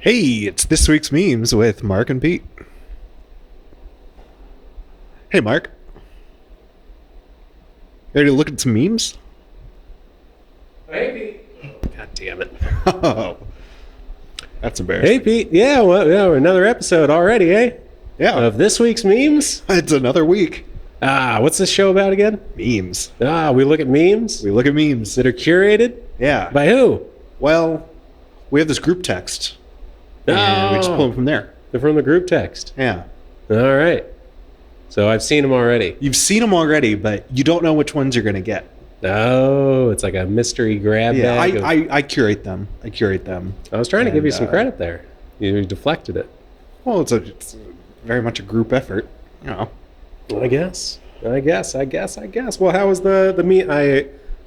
Hey, it's this week's memes with Marc and Pete. Hey, Marc. Ready to look at some memes? Hey, Pete. God damn it. Oh, that's embarrassing. Hey, Pete. Yeah, well, another episode already, eh? Yeah, Of this week's memes. it's another week. What's this show about again? Memes. We look at memes We look at memes. that are curated Yeah. by who? Well, we have this group text, and we just pull them from there. They're from the group text. Yeah. All right. So I've seen them already. You've seen them already, but you don't know which ones you're going to get. Oh, it's like a mystery grab Yeah, bag. I curate them. I was trying to give you some and, credit there. You deflected it. Well, it's very much a group effort. You know. I guess. Well, how was the meme?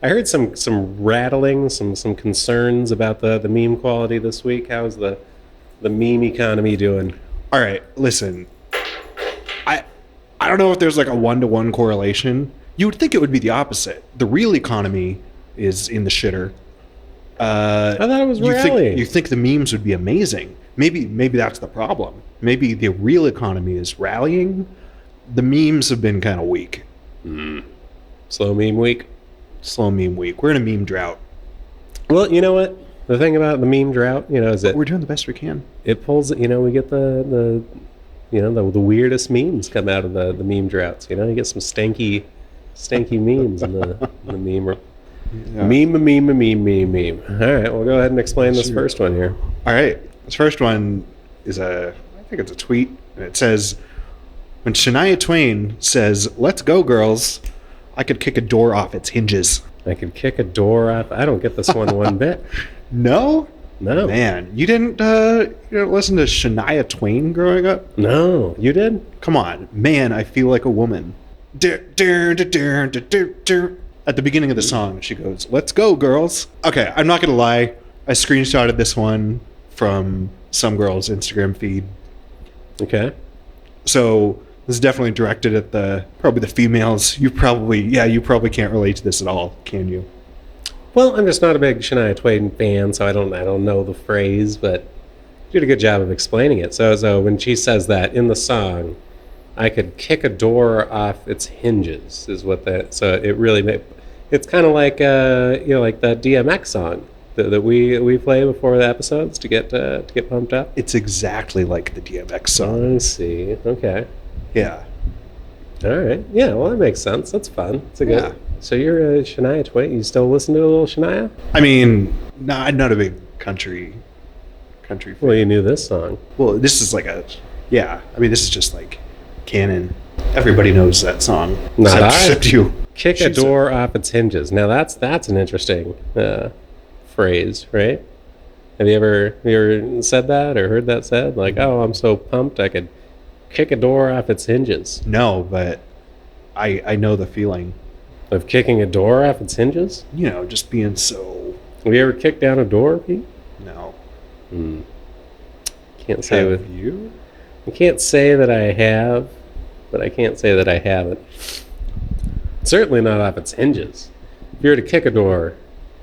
I heard some rattling, some concerns about the meme quality this week. How's the meme economy doing? All right, listen. I don't know if there's like a 1-to-1 correlation. You would think it would be the opposite. The real economy is in the shitter. I thought it was you rallying. you think the memes would be amazing. Maybe that's the problem. Maybe the real economy is rallying. The memes have been kind of weak. Slow meme week. Slow meme week. We're in a meme drought. Well, you know what? The thing about the meme drought, is But that we're doing the best we can. it pulls. We get the weirdest memes come out of the meme droughts. You get some stanky memes in the meme. Yeah. Meme. All right, well, go ahead and explain this first one here. All right. This first one is I think it's a tweet. And it says, when Shania Twain says, "Let's go, girls," I could kick a door off its hinges. I could kick a door off. I don't get this one bit. No? No. Man, you didn't listen to Shania Twain growing up? No, you did? Come on. Man, I feel like a woman. At the beginning of the song, she goes, "Let's go, girls." Okay, I'm not going to lie. I screenshotted this one from some girl's Instagram feed. Okay. So this is definitely directed at probably the females. You probably can't relate to this at all, can you? Well, I'm just not a big Shania Twain fan, so I don't know the phrase, but you did a good job of explaining it. So when she says that in the song, I could kick a door off its hinges, is what that. So it really it's kind of like like the DMX song that we play before the episodes to get pumped up. It's exactly like the DMX song. I see. Okay. Yeah. All right. Yeah. Well, that makes sense. That's fun. It's a good. Yeah. So you're a Shania Twain. You still listen to a little Shania? I mean, no, I'm not a big country fan. Well, you knew this song. Well, this is like this is just like canon. Everybody knows that song. Not I. Except you. Kick a door off its hinges. Now that's an interesting phrase, right? Have you ever said that or heard that said? Like, oh, I'm so pumped I could kick a door off its hinges. No, but I know the feeling. Of kicking a door off its hinges? Just being so. Have you ever kicked down a door, Pete? No. Can't say Have with you? I can't say that I have, but I can't say that I haven't. Certainly not off its hinges. If you were to kick a door,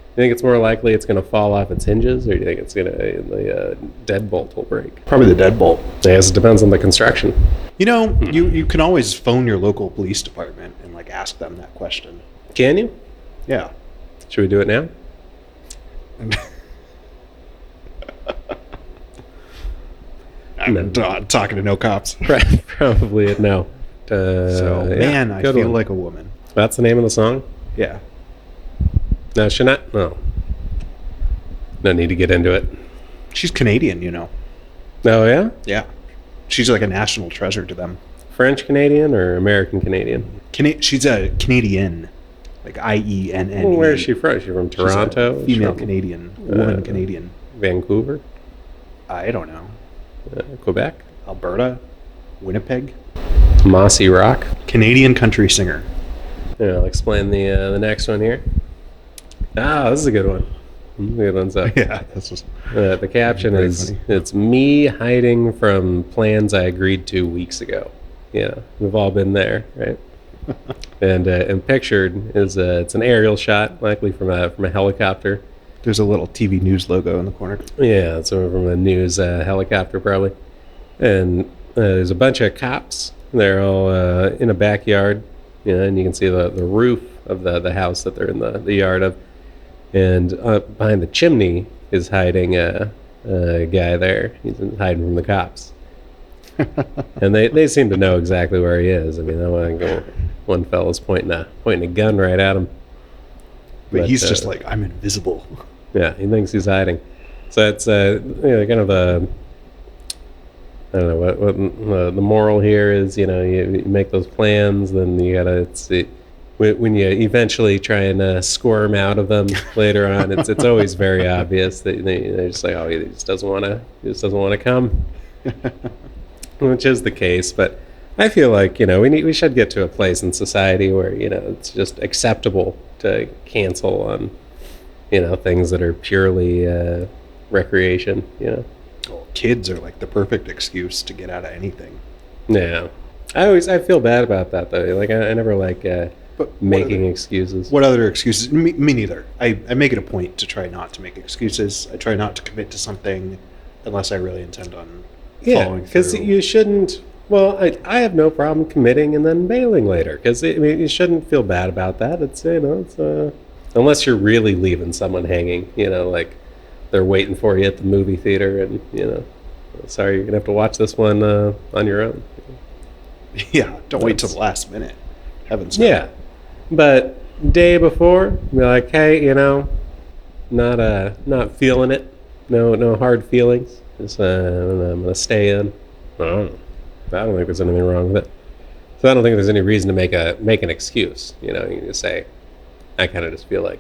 you think it's more likely it's going to fall off its hinges, or do you think it's going to the deadbolt will break? Probably the deadbolt. I guess it depends on the construction. You can always phone your local police department and like ask them that question. Can you? Yeah. Should we do it now? I'm talking to no cops. Probably a no. Man, I feel like a woman. That's the name of the song? Yeah. No, Shania? No. No need to get into it. She's Canadian, Oh, yeah? Yeah. She's like a national treasure to them. French Canadian or American Canadian? She's a Canadian. Like IENN. Well, where is she from? Is she from Toronto? She's a female Canadian. Woman Canadian. Vancouver? I don't know. Quebec? Alberta? Winnipeg? Mossy Rock? Canadian country singer. Yeah, I'll explain the next one here. This is a good one. Good one's up. Yeah, that's just the caption is funny. It's me hiding from plans I agreed to weeks ago. Yeah, we've all been there, right? and pictured is it's an aerial shot, likely from a helicopter, There's a little TV news logo in the corner. Yeah, it's from a news helicopter probably. And there's a bunch of cops. They're all in a backyard, and you can see the roof of the house that they're in the yard of. And behind the chimney is hiding a guy there. He's hiding from the cops. And they seem to know exactly where he is. I mean, one fella's pointing a gun right at him. But he's just like, I'm invisible. Yeah, he thinks he's hiding. So it's kind of the, I don't know what the moral here is. You make those plans, then you gotta when you eventually try and squirm out of them later on. It's always very obvious that they're just like, oh, he just doesn't want to come, which is the case. But I feel like we should get to a place in society where it's just acceptable to cancel on things that are purely recreation. Well, kids are like the perfect excuse to get out of anything. Yeah, I feel bad about that though. Like I never like making excuses. What other excuses? Me neither. I make it a point to try not to make excuses. I try not to commit to something unless I really intend on following through. Because you shouldn't. Well, I have no problem committing and then bailing later. Because you shouldn't feel bad about that. It's unless you're really leaving someone hanging. Like they're waiting for you at the movie theater, and sorry, you're gonna have to watch this one on your own. Yeah, don't wait till the last minute. Heavens. Yeah, but day before, be like, hey, not feeling it. No hard feelings. Just I'm gonna stay in. I don't think there's anything wrong with it. So I don't think there's any reason to make an excuse. You can just say, I kind of just feel like,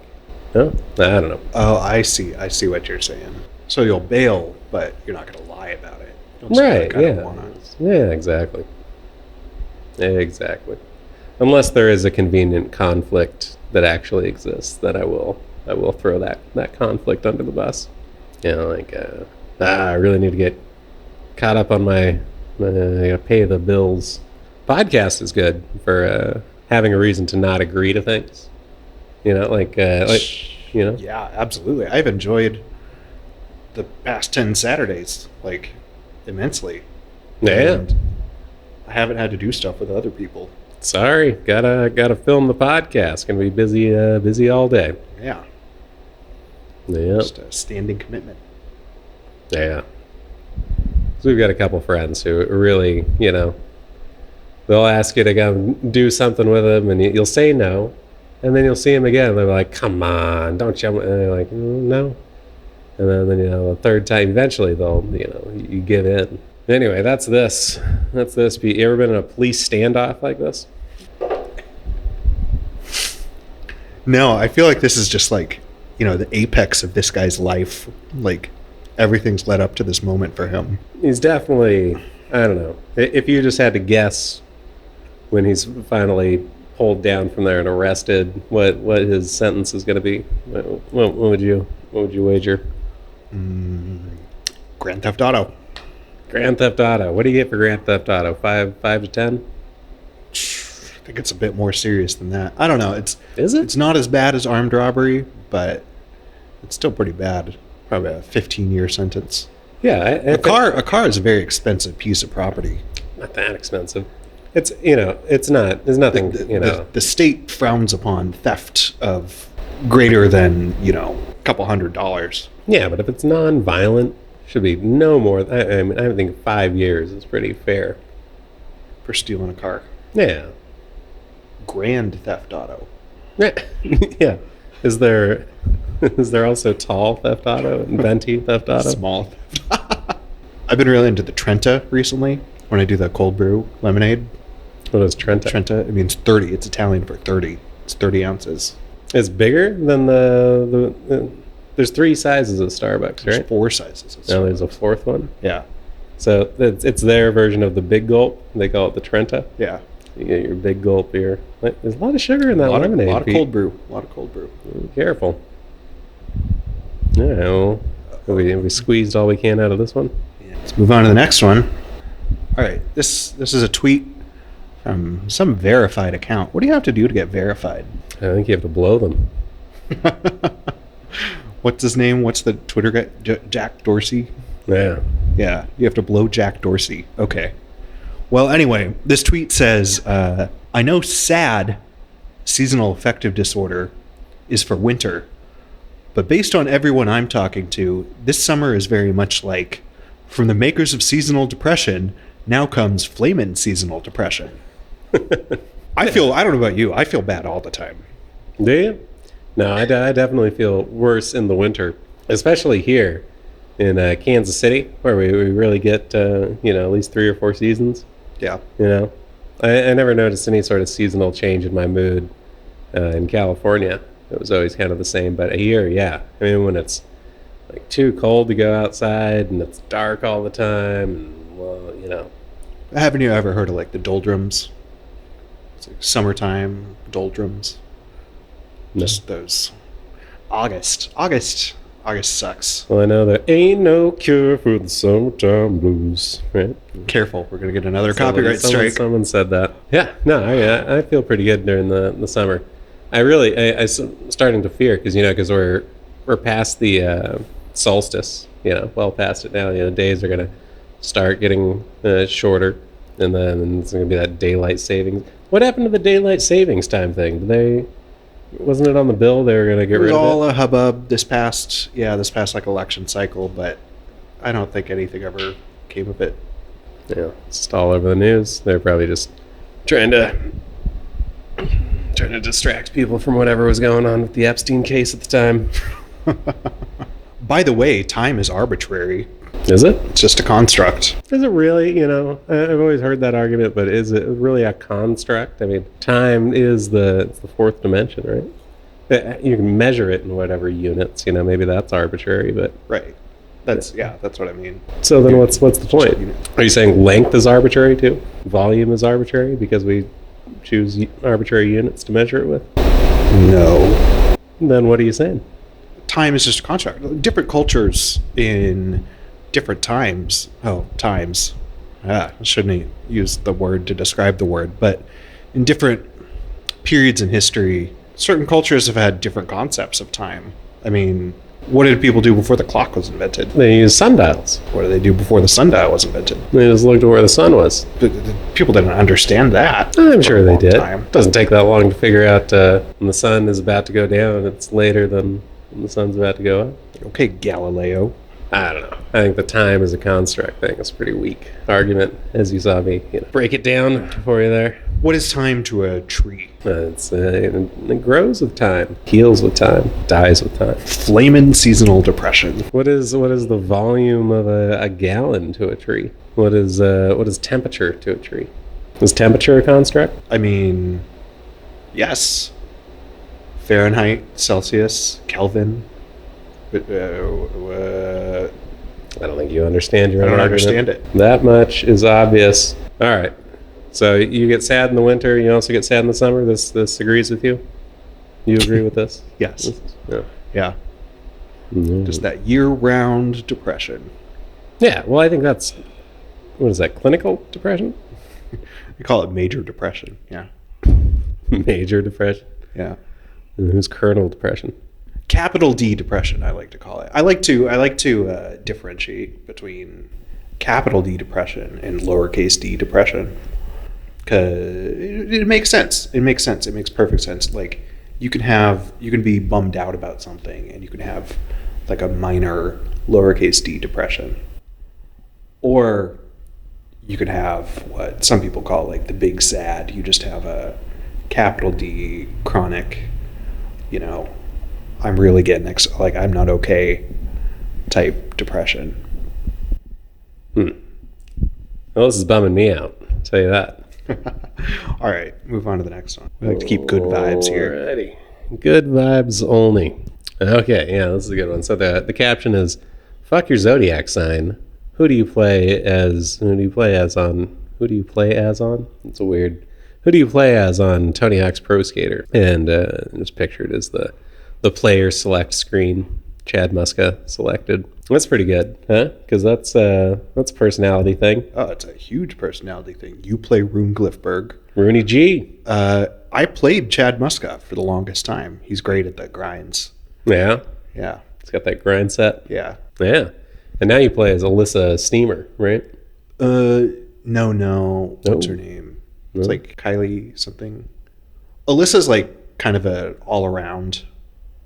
I don't know. Oh, I see what you're saying. So you'll bail, but you're not going to lie about it. You'll just Right, kinda yeah. wanna- Yeah, exactly. Exactly. Unless there is a convenient conflict that actually exists, then I will throw that conflict under the bus. I really need to get caught up on my pay the bills. Podcast is good for having a reason to not agree to things. Yeah, absolutely. I've enjoyed the past 10 Saturdays, like, immensely. Yeah. And I haven't had to do stuff with other people. Sorry, gotta film the podcast. Gonna be busy all day. Yeah. Yeah. Just a standing commitment. Yeah. So we've got a couple friends who really, they'll ask you to go do something with them, and you'll say no, and then you'll see them again. And they're like, "Come on, don't you?" And they're like, "No." And then the third time, eventually they'll, you give in. Anyway, that's this. You ever been in a police standoff like this? No, I feel like this is just like, the apex of this guy's life. Like, everything's led up to this moment for him. He's definitely, I don't know. If you just had to guess when he's finally pulled down from there and arrested, what his sentence is going to be, what would you wager? Grand Theft Auto. Grand Theft Auto. What do you get for Grand Theft Auto? 5 to 10? I think it's a bit more serious than that. I don't know. Is it? It's not as bad as armed robbery, but it's still pretty bad. Probably a 15-year sentence. Yeah, A car is a very expensive piece of property. not that expensive. It's it's not. There's nothing. The state frowns upon theft of greater than a couple $100. Yeah, but if it's non-violent, should be no more. I mean, I think 5 years is pretty fair. For stealing a car. Yeah. Grand Theft Auto. Yeah. Is there also tall theft auto and venti theft auto? Small theft. I've been really into the Trenta recently when I do the cold brew lemonade. What is Trenta? Trenta, it means 30. It's Italian for 30. It's 30 ounces. It's bigger than the there's 3 sizes of Starbucks, There's right? 4 sizes. Now there's a 4th one. Yeah. So it's their version of the big gulp. They call it the Trenta. Yeah. You get your big gulp beer. There's a lot of sugar in that lemonade. A lot of Pete. cold brew. A lot of cold brew. Be careful. Yeah, well, have we squeezed all we can out of this one? Yeah. Let's move on to the next one. All right. This is a tweet from some verified account. What do you have to do to get verified? I think you have to blow them. what's his name? What's the Twitter guy? Jack Dorsey? Yeah. Yeah, you have to blow Jack Dorsey. Okay. Well, anyway, this tweet says, I know SAD, seasonal affective disorder, is for winter, but based on everyone I'm talking to, this summer is very much like, from the makers of seasonal depression, now comes flamin' seasonal depression. I don't know about you, I feel bad all the time. Do you? No, I definitely feel worse in the winter, especially here in Kansas City, where we really get, at least 3 or 4 seasons. Yeah. I never noticed any sort of seasonal change in my mood in California. It was always kind of the same, but here, yeah. I mean, when it's like too cold to go outside and it's dark all the time, and, well, Haven't you ever heard of like the doldrums? It's like summertime doldrums. No. Just those. August sucks. Well, I know there ain't no cure for the summertime blues, right? Careful, we're gonna get another copyright strike. Someone said that. Yeah, no, I feel pretty good during the summer. I'm starting to fear because we're past the solstice, well past it now. The days are gonna start getting shorter, and then it's gonna be that daylight savings. What happened to the daylight savings time thing? Wasn't it on the bill they were going to get rid of it? It was all a hubbub this past like election cycle, but I don't think anything ever came of it. Yeah, it's just all over the news. They're probably just trying to distract people from whatever was going on with the Epstein case at the time. By the way, time is arbitrary. Is it? It's just a construct. Is it really? I've always heard that argument, but is it really a construct? I mean, time is the fourth dimension, right? You can measure it in whatever units. Maybe that's arbitrary, but right. That's what I mean. So then, what's the point? Are you saying length is arbitrary too? Volume is arbitrary because we choose arbitrary units to measure it with? No. Then what are you saying? Time is just a construct. Different cultures in different times. I shouldn't use the word to describe the word, but in different periods in history, certain cultures have had different concepts of time. I mean, what did people do before the clock was invented? They used sundials. What did they do before the sundial was invented? They just looked at where the sun was. But people didn't understand that. I'm sure they did. It doesn't take that long to figure out when the sun is about to go down, it's later than when the sun's about to go up. Okay, Galileo. I don't know. I think the time is a construct thing. It's a pretty weak argument, as you saw me break it down for you there. What is time to a tree? It grows with time, heals with time, dies with time. Flamin' seasonal depression. What is the volume of a gallon to a tree? What is temperature to a tree? Is temperature a construct? I mean, yes. Fahrenheit, Celsius, Kelvin. I don't think you understand your own argument. I don't understand it. That much is obvious. All right. So you get sad in the winter. You also get sad in the summer. This agrees with you? You agree with this? Yes. Yeah. Mm-hmm. Just that year-round depression. Yeah. Well, I think that's, what is that, clinical depression? We call it major depression. Yeah. Major depression? Yeah. And who's kernel depression? Capital D depression, I like to call it. I like to differentiate between capital D depression and lowercase d depression, because it makes sense. It makes perfect sense. Like you can be bummed out about something, and you can have like a minor lowercase d depression, or you could have what some people call like the big sad. You just have a capital D chronic, I'm really getting I'm not okay type depression. Well, this is bumming me out, I'll tell you that. All right, move on to the next one. We like to keep good vibes here. Alrighty. Good vibes only. Okay, yeah, this is a good one. So the caption is, fuck your zodiac sign. Who do you play as on? It's a weird. Who do you play as on Tony Hawk's Pro Skater? And just pictured as the player select screen. Chad Muska selected. That's pretty good, huh? Because that's a personality thing. Oh, it's a huge personality thing. You play Rune Glifberg. Rooney G. I played Chad Muska for the longest time. He's great at the grinds. Yeah. Yeah. It's got that grind set. Yeah. Yeah. And now you play as Alyssa Steamer, right? No. What's her name? It's like Kylie something. Alyssa's like kind of a all-around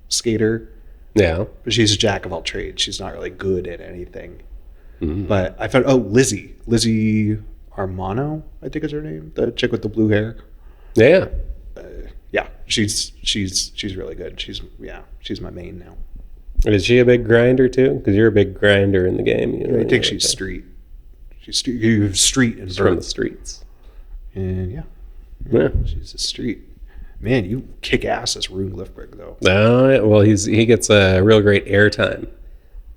skater, Yeah. but she's a jack of all trades. She's not really good at anything. But I found Lizzie Armano, I think is her name, the chick with the blue hair. Yeah. Yeah, she's really good. She's my main now. Is she a big grinder too? Because you're a big grinder in the game. You know, I think she's street. You have street and from the streets. And yeah, she's a street. Man, you kick ass as Rune Lifberg though. Well, he gets a real great airtime,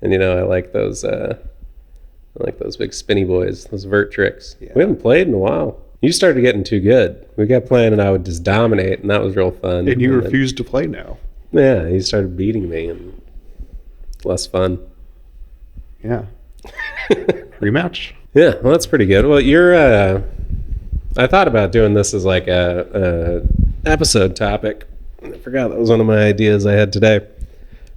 and I like those. I like those big spinny boys, those vert tricks. Yeah. We haven't played in a while. You started getting too good. We got playing and I would just dominate, and that was real fun. And you refused to play now. Yeah, you started beating me, and it's less fun. Yeah. Rematch. Yeah, well, that's pretty good. Well, I thought about doing this as like a episode topic. I forgot that was one of my ideas I had today.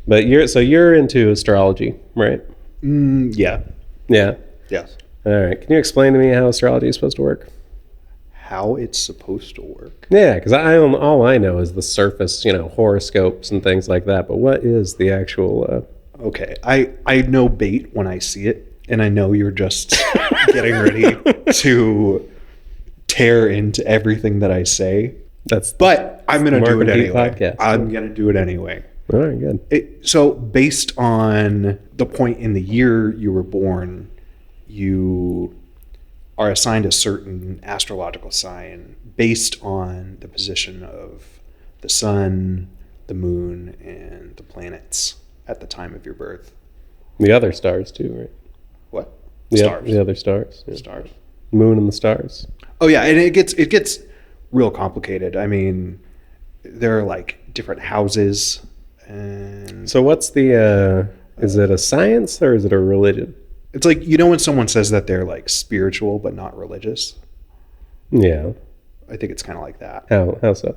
But you're into astrology, right? Yeah. Yeah. Yes. All right. Can you explain to me how astrology is supposed to work? How it's supposed to work? Yeah, because all I know is the surface, horoscopes and things like that. But what is the actual? Okay, I know bait when I see it, and I know you're just getting ready to tear into everything that I say. But I'm going to do it anyway. Podcast. I'm going to do it anyway. All right, good. So based on the point in the year you were born, you are assigned a certain astrological sign based on the position of the sun, the moon, and the planets at the time of your birth. The other stars too, right? What? Stars. The other stars. Yeah. Stars. Moon and the stars. Oh yeah, and it gets real complicated. I mean, there are like different houses. And so what's the is it a science or is it a religion? It's like, when someone says that they're like spiritual but not religious? Yeah. I think it's kind of like that. How so?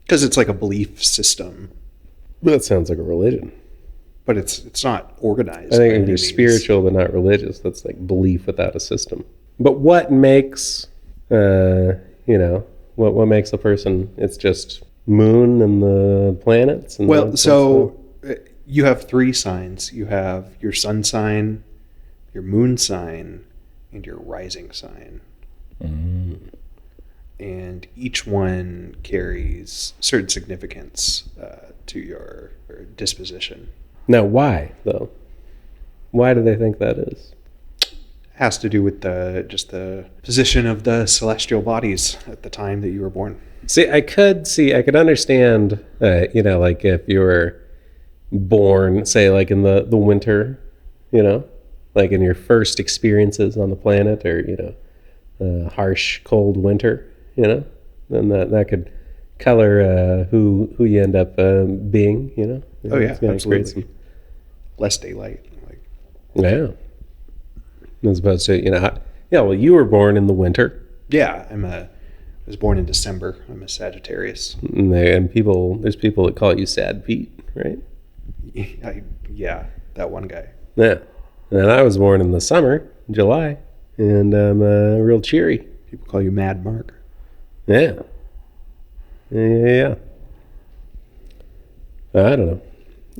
Because it's like a belief system. That sounds like a religion. But it's not organized. I think you're spiritual but not religious. That's like belief without a system. But what makes what makes a person? It's just moon and the planets. And so you have 3 signs. You have your sun sign, your moon sign, and your rising sign. And each one carries certain significance to your disposition. Now, why though? Why do they think that is? Has to do with the position of the celestial bodies at the time that you were born. I could understand, like if you were born, say, like in the winter, like in your first experiences on the planet, or harsh, cold winter, then that could color who you end up being, Oh yeah, absolutely. Some less daylight. Yeah. As opposed to, well, you were born in the winter. Yeah, I was born in December. I'm a Sagittarius. And there's people that call you Sad Pete, right? Yeah, that one guy. Yeah. And I was born in the summer, July, and I'm real cheery. People call you Mad Mark. Yeah. Yeah. I don't know.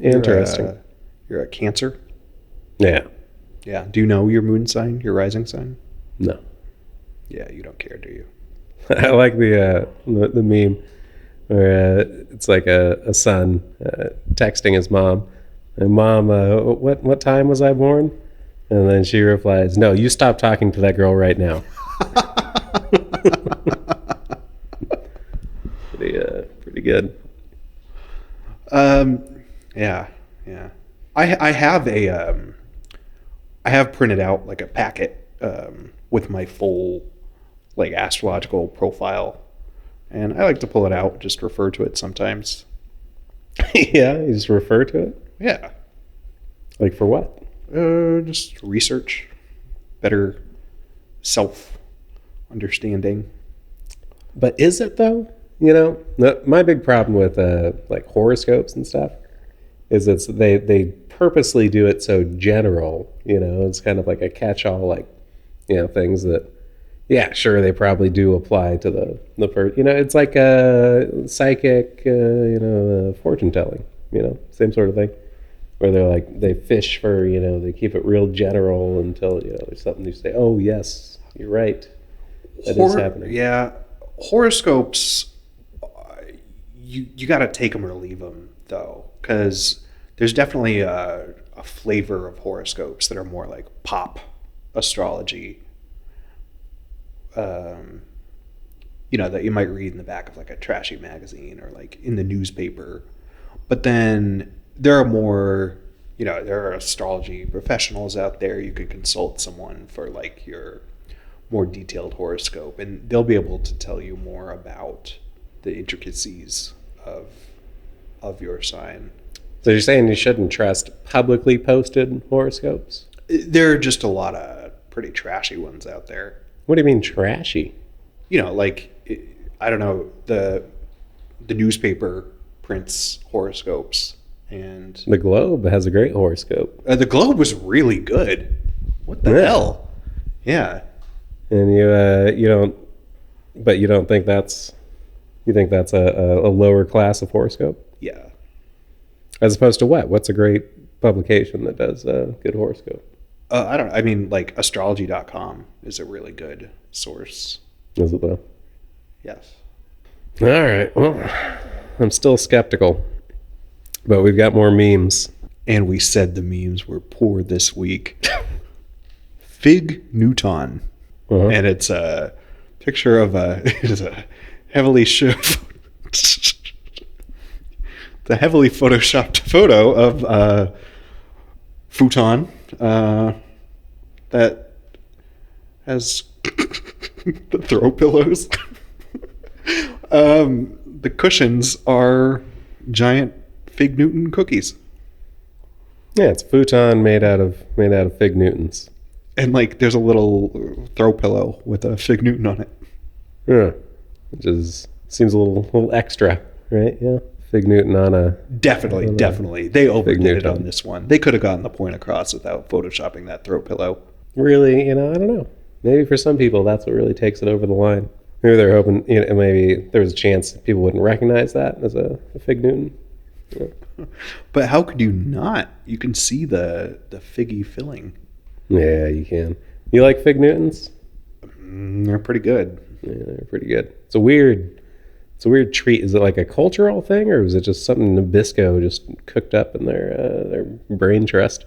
Interesting. You're a Cancer? Yeah. Yeah. Do you know your moon sign, your rising sign? No. Yeah, you don't care, do you? I like the meme where it's like a son texting his mom, and Mom, what time was I born? And then she replies, "No, you stop talking to that girl right now." Pretty good. Yeah. I have printed out like a packet with my full like astrological profile, and I like to pull it out, just refer to it sometimes. Yeah, you just refer to it? Yeah. Like for what? Just research, better self-understanding. But is it though? My big problem with like horoscopes and stuff is they purposely do it so general. It's kind of like a catch-all, like things that, yeah, sure, they probably do apply to the first. It's like a psychic, fortune telling. Same sort of thing, where they're like they fish for, they keep it real general until there's something you say, oh yes, you're right, that is happening. Yeah, horoscopes. You got to take them or leave them though, because there's definitely a flavor of horoscopes that are more like pop astrology. That you might read in the back of like a trashy magazine or like in the newspaper. But then there are more, there are astrology professionals out there. You could consult someone for like your more detailed horoscope, and they'll be able to tell you more about the intricacies of your sign. So you're saying you shouldn't trust publicly posted horoscopes? There are just a lot of pretty trashy ones out there. What do you mean trashy? Like, I don't know, the newspaper prints horoscopes, and the Globe has a great horoscope. The Globe was really good. What the hell? Yeah. And you don't think that's a lower class of horoscope? Yeah. As opposed to what? What's a great publication that does a good horoscope? I don't know. I mean, like astrology.com is a really good source. Is it though? Yes. All right. Well, I'm still skeptical, but we've got more memes. And we said the memes were poor this week. Fig Newton. Uh-huh. And it's a picture of it's a heavily the heavily photoshopped photo of futon that has the throw pillows. The cushions are giant Fig Newton cookies. Yeah, it's futon made out of Fig Newtons. And like there's a little throw pillow with a Fig Newton on it. Yeah. Which seems a little extra, right? Yeah. Fig Newton on a... Definitely. They overdid it on this one. They could have gotten the point across without photoshopping that throw pillow. Really, I don't know. Maybe for some people, that's what really takes it over the line. Maybe they're hoping, maybe there was a chance that people wouldn't recognize that as a Fig Newton. Yeah. But how could you not? You can see the figgy filling. Yeah, you can. You like Fig Newtons? They're pretty good. Yeah, they're pretty good. It's a weird treat. Is it like a cultural thing, or is it just something Nabisco just cooked up in their brain trust?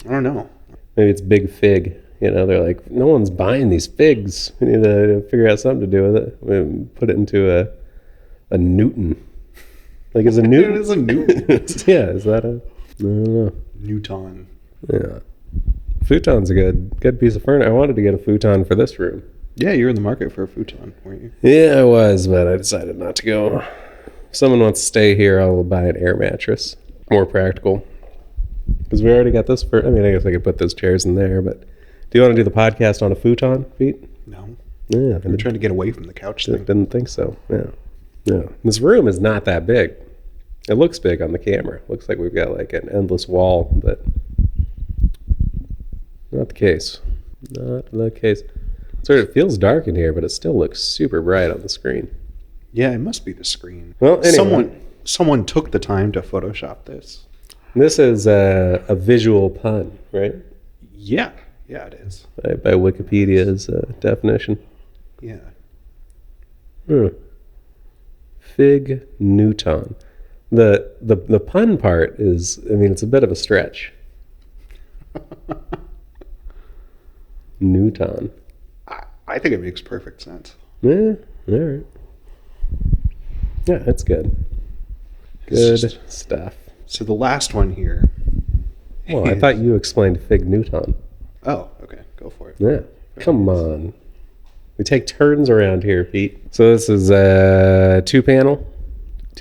I don't know. Maybe it's Big Fig. They're like, no one's buying these figs. We need to figure out something to do with it. We put it into a Newton. Like, is a Newton? It is a Newton. Yeah, is that I don't know. Newton. Yeah. Futon's a good piece of furniture. I wanted to get a futon for this room. Yeah, you were in the market for a futon, weren't you? Yeah, I was, but I decided not to go. If someone wants to stay here, I'll buy an air mattress. More practical. Because we already got this I guess I could put those chairs in there, but do you want to do the podcast on a futon, Pete? No. Yeah. I'm trying to get away from the couch thing. Didn't think so. Yeah. Yeah. This room is not that big. It looks big on the camera. Looks like we've got like an endless wall, but not the case. Not the case. It feels dark in here, but it still looks super bright on the screen. Yeah, it must be the screen. Well, anyway. Someone took the time to Photoshop this. This is a visual pun, right? Yeah. Yeah, it is. By Wikipedia's definition. Yeah. Fig Newton. The pun part is, it's a bit of a stretch. Newton. I think it makes perfect sense. Yeah, all right. Yeah, that's good. Good stuff. So the last one here. Well, I thought you explained Fig Newton. Oh, okay. Go for it. Yeah. Come on. We take turns around here, Pete. So this is a two-panel.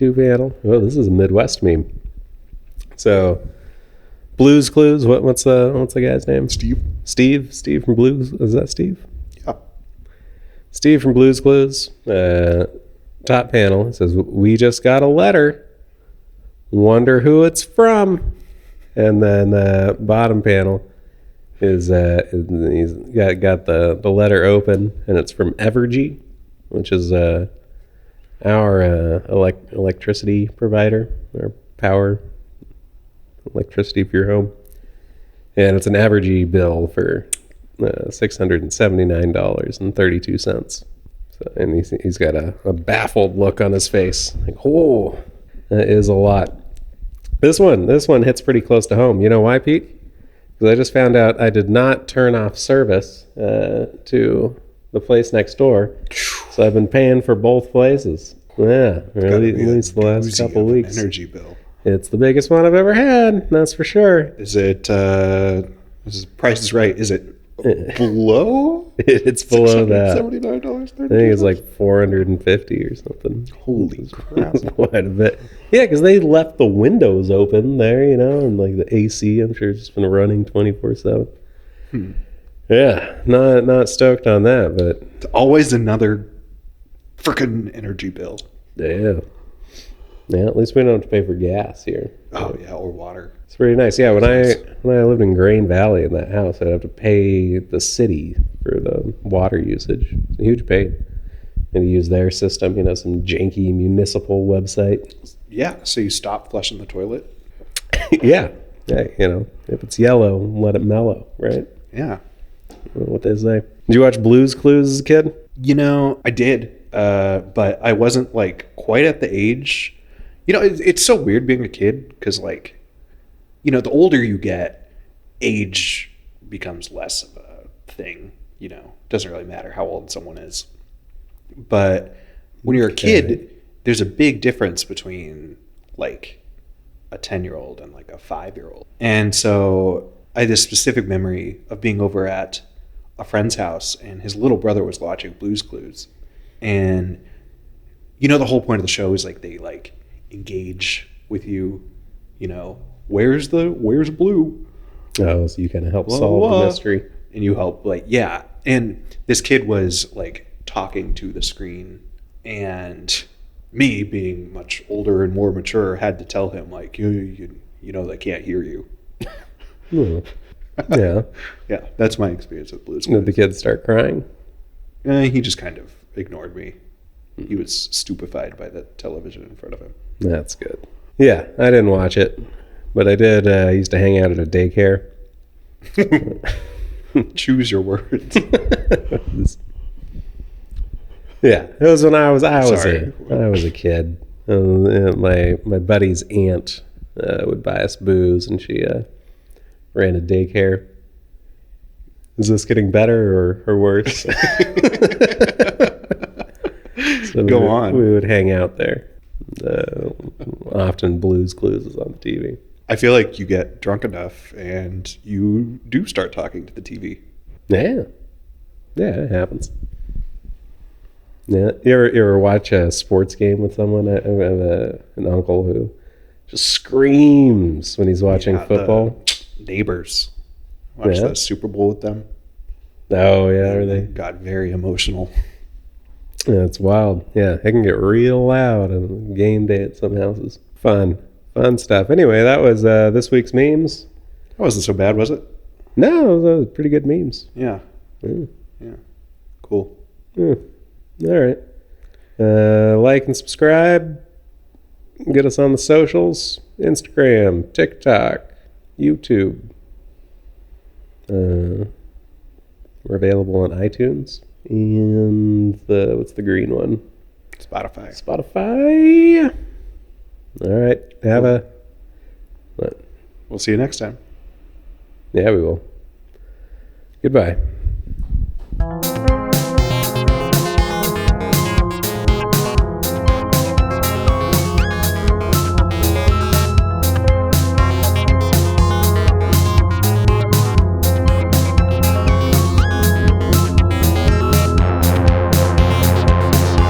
Oh, this is a Midwest meme. So, Blue's Clues. What's the guy's name? Steve. Steve from Blues. Is that Steve? Yeah. Steve from Blue's Clues. Top panel. It says, "We just got a letter. Wonder who it's from. And then bottom panel is he's got the letter open, and it's from Evergy, which is our electricity provider, or power electricity for your home. And it's an Evergy bill for $679.32. So, and he's got a baffled look on his face, like, oh, that is a lot. This one hits pretty close to home. You know why, Pete? Because I just found out I did not turn off service to the place next door, so I've been paying for both places. Yeah, really, at least the last couple weeks. Energy bill. It's the biggest one I've ever had. That's for sure. Is it? Price is Right. Is it below? It's below that. $79.30. I think it's like $450 or something. Holy crap! Quite a bit. Yeah, because they left the windows open there, and like the AC, I'm sure it's just been running 24/7. Yeah, not stoked on that, but It's always another freaking energy bill. yeah. At least we don't have to pay for gas here. Oh yeah, or water. It's pretty nice. Yeah, when I lived in Grain Valley in that house, I'd have to pay the city for the water usage. It's a huge pain. And to use their system, some janky municipal website. Yeah, so you stop flushing the toilet. Yeah, if it's yellow, let it mellow, right? Yeah. What they say. Did you watch Blue's Clues as a kid? I did, but I wasn't like quite at the age. It's so weird being a kid because, like, the older you get, age becomes less of a thing. Doesn't really matter how old someone is. But when you're a kid, there's a big difference between like a 10-year-old and like a 5-year-old. And so I had this specific memory of being over at a friend's house, and his little brother was watching Blue's Clues. And the whole point of the show is like they like engage with you, where's Blue? Oh, so you kind of help solve the mystery. And you help, like, yeah. And this kid was like talking to the screen, and me, being much older and more mature, had to tell him, like, they can't hear you. Yeah. Yeah, that's my experience with Blue's Did Clues. the kids start crying? He just kind of ignored me. He was stupefied by the television in front of him. That's good. Yeah, I didn't watch it, but I did. I used to hang out at a daycare. Choose your words. Yeah, it was when I was Sorry. a kid. My buddy's aunt would buy us booze, and she ran a daycare. Is this getting better or worse? So Go on. We would hang out there. Often Blue's Clues is on the TV. I feel like you get drunk enough and you do start talking to the TV. Yeah, it happens. Yeah, you ever watch a sports game with someone? I have an uncle who just screams when he's watching football. Neighbors. Watched the Super Bowl with them. Oh yeah, are they? Got very emotional. Yeah, it's wild. Yeah, it can get real loud on game day at some houses. Fun stuff. Anyway, that was this week's memes. That wasn't so bad, was it? No, those were pretty good memes. Yeah. Mm. Yeah. Cool. Mm. All right. Like and subscribe. Get us on the socials. Instagram, TikTok, YouTube. We're available on iTunes. And what's the green one? Spotify. All right. What? We'll see you next time. Yeah, we will. Goodbye.